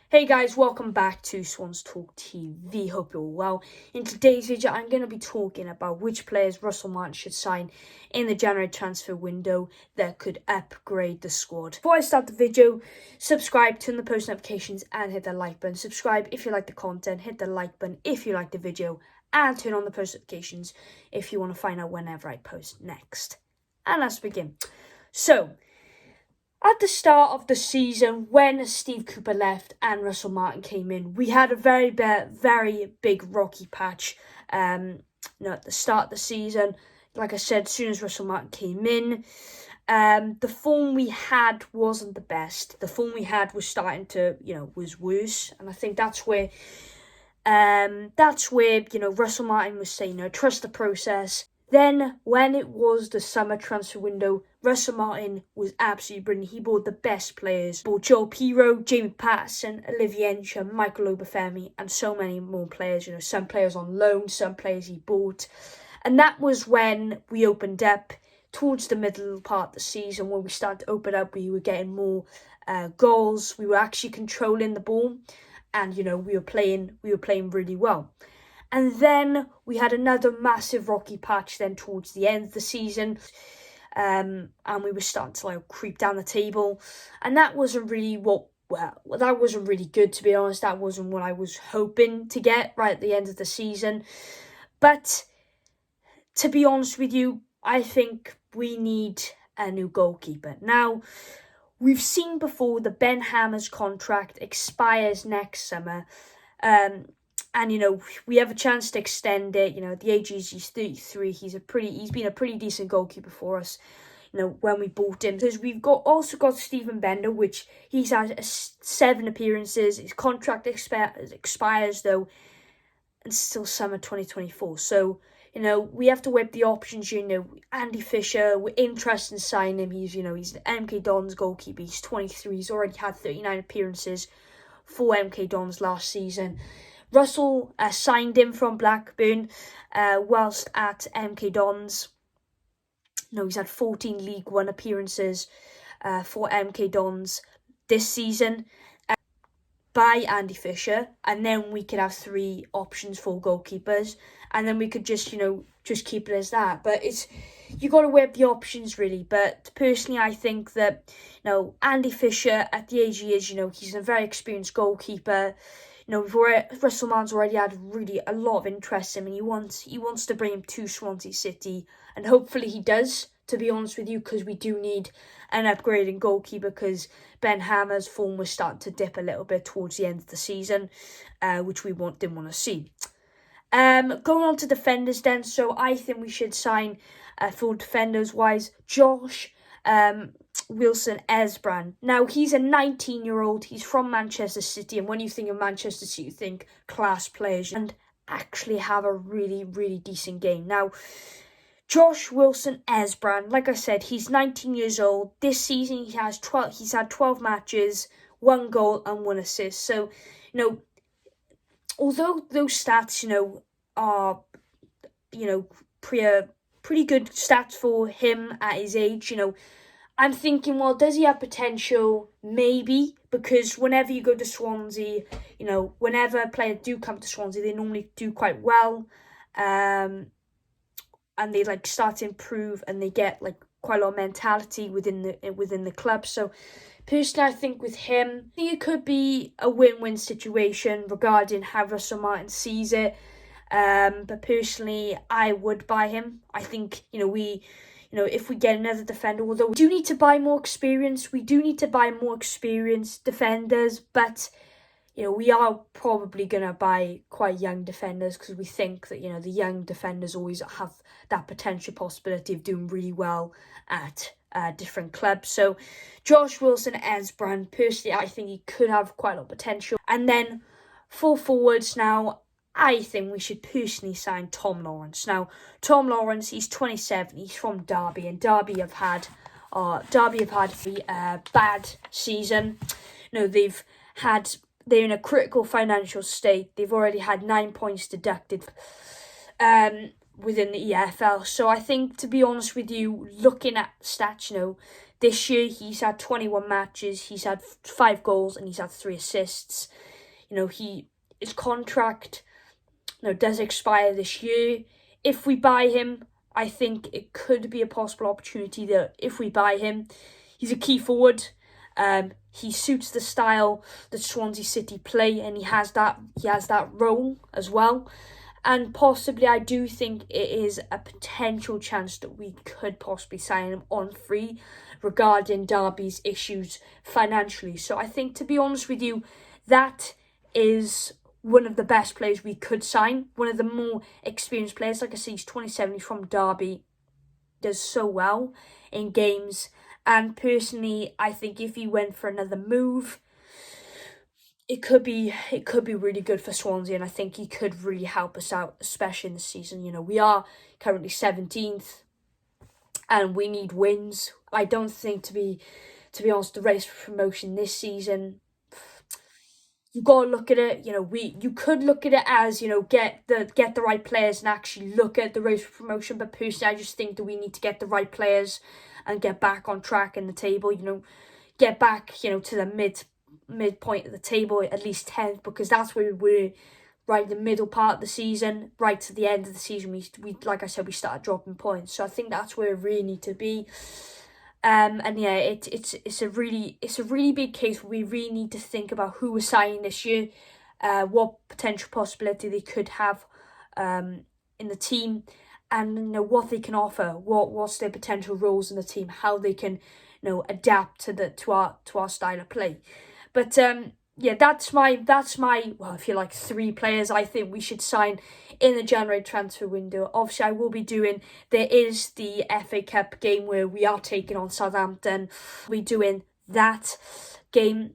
Hey guys, welcome back to Swans Talk TV. Hope you're well. In today's video, I'm going to be talking about which players Russell Martin should sign in the January transfer window that could upgrade the squad. Before I start the video, subscribe, turn the post notifications and hit the like button. Subscribe if you like the content, hit the like button if you like the video, and turn on the post notifications if you want to find out whenever I post next. And let's begin. So, at the start of the season, when Steve Cooper left and Russell Martin came in, we had a very big rocky patch. At the start of the season, like I said, as soon as Russell Martin came in, the form we had wasn't the best. The form we had was starting to, was worse, and I think that's where, Russell Martin was saying, trust the process. Then, when it was the summer transfer window, Russell Martin was absolutely brilliant. He bought the best players. He bought Joe Pirro, Jamie Patterson, Olivier Encha, Michael Obafemi, and so many more players. Some players on loan, some players he bought. And that was when we opened up towards the middle part of the season. When we started to open up, we were getting more goals. We were actually controlling the ball. And, we were playing really well. And then we had another massive rocky patch then towards the end of the season. And we were starting to creep down the table. And that wasn't really that wasn't really good, to be honest. That wasn't what I was hoping to get right at the end of the season. But to be honest with you, I think we need a new goalkeeper. Now, we've seen before the Ben Hammers contract expires next summer. And, we have a chance to extend it. At the age he's 33, he's been a pretty decent goalkeeper for us, when we bought him. Because we've also got Steven Bender, which he's had 7 appearances. His contract expires, though, until summer 2024. So, we have to weigh up the options. Andy Fisher, we're interested in signing him. He's an MK Dons goalkeeper. He's 23. He's already had 39 appearances for MK Dons last season. Russell signed him from Blackburn whilst at MK Dons. He's had 14 League One appearances for MK Dons this season by Andy Fisher. And then we could have 3 options for goalkeepers. And then we could just keep it as that. But you got to weigh up the options, really. But personally, I think that, Andy Fisher, at the age he is, he's a very experienced goalkeeper. Russell Martin's already had really a lot of interest in him, and he wants to bring him to Swansea City, and hopefully he does, to be honest with you, because we do need an upgrading goalkeeper, because Ben Hammers' form was starting to dip a little bit towards the end of the season, which we didn't want to see. Going on to defenders then, so I think we should sign, for defenders-wise, Josh Wilson-Esbrand. Now, he's a 19-year-old. He's from Manchester City. And when you think of Manchester City, you think class players and actually have a really decent game. Now, Josh Wilson-Esbrand, like I said, he's 19 years old. This season, he's had 12 matches, 1 goal and 1 assist. So, although those stats, are, pretty good stats for him at his age, I'm thinking, well, does he have potential? Maybe, because whenever you go to Swansea, whenever players do come to Swansea, they normally do quite well, and they start to improve, and they get quite a lot of mentality within the club. So, personally, I think with him, it could be a win-win situation regarding how Russell Martin sees it. But personally, I would buy him. I think if we get another defender, although we do need to buy more experience, defenders, but, we are probably going to buy quite young defenders, because we think that, the young defenders always have that potential possibility of doing really well at different clubs. So, Josh Wilson-Esbrand, personally, I think he could have quite a lot of potential. And then, for forwards now, I think we should personally sign Tom Lawrence. Now, Tom Lawrence, he's 27. He's from Derby, and Derby have had a bad season. They're in a critical financial state. They've already had 9 points deducted within the EFL. So I think, to be honest with you, looking at stats, This year, he's had 21 matches, he's had 5 goals, and he's had 3 assists. His contract, does expire this year. If we buy him, I think it could be a possible opportunity that if we buy him, he's a key forward. He suits the style that Swansea City play, and he has that role as well. And possibly, I do think it is a potential chance that we could possibly sign him on free regarding Derby's issues financially. So I think, to be honest with you, that is one of the best players we could sign. One of the more experienced players. Like I say, he's 27, he's from Derby, does so well in games. And personally, I think if he went for another move, it could be really good for Swansea, and I think he could really help us out, especially in the season. We are currently 17th, and we need wins. I don't think, to be honest, the race for promotion this season, you got to look at it. You could look at it as get the right players and actually look at the race for promotion. But personally, I just think that we need to get the right players and get back on track in the table. Get back to the midpoint of the table, at least 10th, because that's where we were right in the middle part of the season. Right to the end of the season, we like I said, we started dropping points. So I think that's where we really need to be. And yeah, it's a really big case where we really need to think about who we're signing this year, what potential possibility they could have in the team, and what they can offer, what's their potential roles in the team, how they can adapt to our style of play. But yeah, that's my well, if you like, 3 players I think we should sign in the January transfer window. Obviously, I will be there is the FA Cup game where we are taking on Southampton. We're doing that game.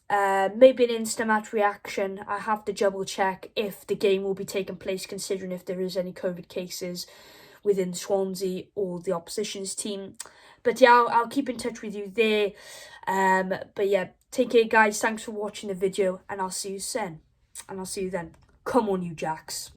Maybe an instant match reaction. I have to double check if the game will be taking place, considering if there is any COVID cases within Swansea or the opposition's team. But yeah, I'll keep in touch with you there. But yeah, take care, guys. Thanks for watching the video, and I'll see you then. Come on, you Jacks.